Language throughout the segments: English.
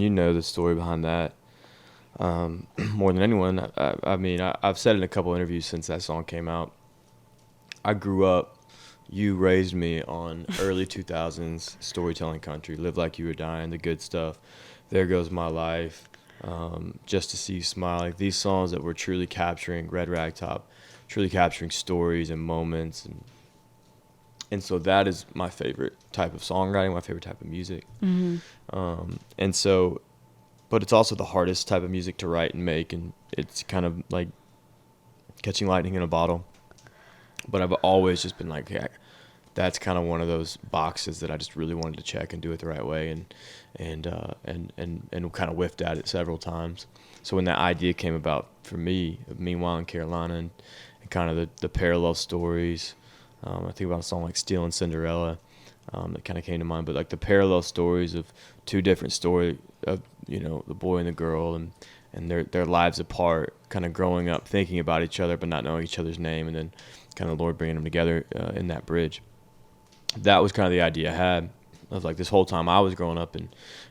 you know the story behind that more than anyone. I mean, I've said in a couple interviews since that song came out, I grew up, you raised me on early 2000s storytelling country, Live Like You Were Dying, the good stuff, There Goes My Life, Just to See You Smile. Like these songs that were truly capturing, Red Ragtop, truly capturing stories and moments. And so that is my favorite type of songwriting, my favorite type of music. And so, but it's also the hardest type of music to write and make. And it's kind of like catching lightning in a bottle. But I've always just been like, yeah, that's kind of one of those boxes that I just really wanted to check and do it the right way, and kind of whiffed at it several times. So when that idea came about for me, Meanwhile in Carolina, and kind of the parallel stories, I think about a song like Stealing Cinderella, that kind of came to mind. But like the parallel stories of two different stories of, you know, the boy and the girl, and their lives apart, kind of growing up thinking about each other but not knowing each other's name, and then kind of the Lord bringing them together in that bridge. That was kind of the idea I had. I was like, this whole time I was growing up in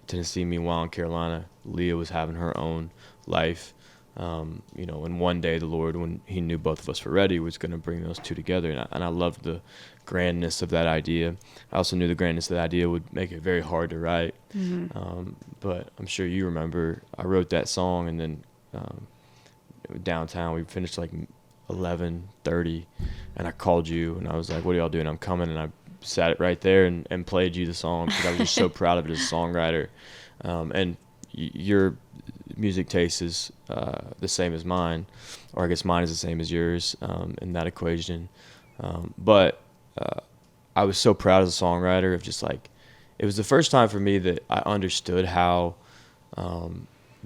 Tennessee, meanwhile in Carolina, Leah was having her own life. You know, and one day the Lord, when he knew both of us were ready, was going to bring those two together. And I loved the grandness of that idea. I also knew the grandness of that idea would make it very hard to write. But I'm sure you remember, I wrote that song, and then downtown we finished like 11:30, and I called you, and I was like, what are y'all doing? I'm coming. And I sat it right there and played you the song because I was just so proud of it as a songwriter. And your music taste is the same as mine, or I guess mine is the same as yours in that equation. But I was so proud as a songwriter of just like, it was the first time for me that I understood how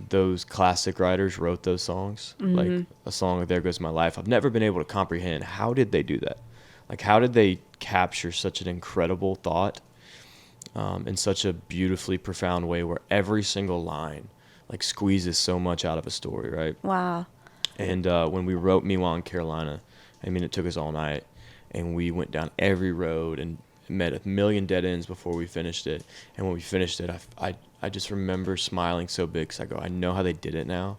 those classic writers wrote those songs. Like a song like There Goes My Life. I've never been able to comprehend, how did they do that? Like, how did they capture such an incredible thought in such a beautifully profound way where every single line like squeezes so much out of a story, right? Wow. And when we wrote Meanwhile in Carolina, I mean, it took us all night, and we went down every road and met a million dead ends before we finished it. And when we finished it, I just remember smiling so big because I go, I know how they did it now.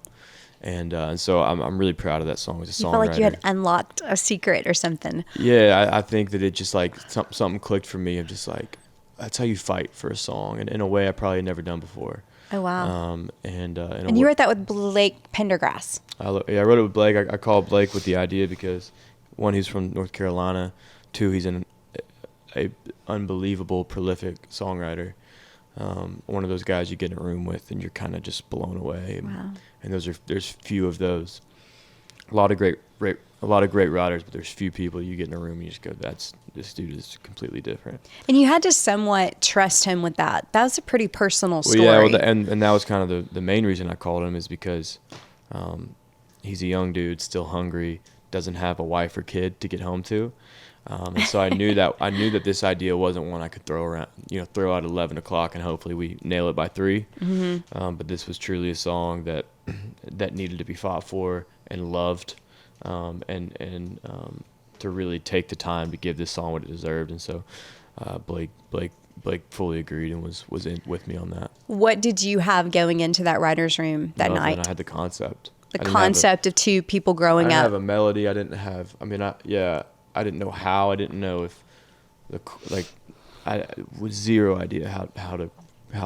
And so I'm really proud of that song as a songwriter. You felt like you had unlocked a secret or something. Yeah, I think that it just like something clicked for me of just like, that's how you fight for a song, and in a way I probably had never done before. Oh, wow. And you wrote that with Blake Pendergrass. I wrote it with Blake. I called Blake with the idea because, one, he's from North Carolina. Two, he's an unbelievable, prolific songwriter. One of those guys you get in a room with and you're kind of just blown away. Wow. And there's few of those. A lot of great writers, but there's few people you get in a room and you just go, this dude is completely different. And you had to somewhat trust him with that. That was a pretty personal story. Well, yeah, and that was kind of the main reason I called him, is because he's a young dude, still hungry, doesn't have a wife or kid to get home to. And so I knew that this idea wasn't one I could throw out at 11 o'clock and hopefully we nail it by 3. But this was truly a song that needed to be fought for and loved, and to really take the time to give this song what it deserved. And so Blake fully agreed and was in with me on that. What did you have going into that writer's room that Nothing. night? I had the concept. The concept of two people growing up. I didn't have a melody. I didn't know how. I didn't know if I with zero idea how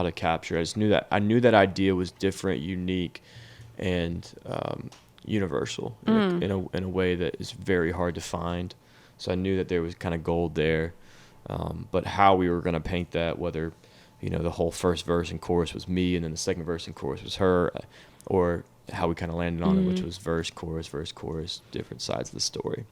to capture. I just knew that that idea was different, unique, and universal in a way that is very hard to find. So I knew that there was kind of gold there, but how we were going to paint that, whether the whole first verse and chorus was me and then the second verse and chorus was her, or how we kind of landed on it, which was verse, chorus, different sides of the story.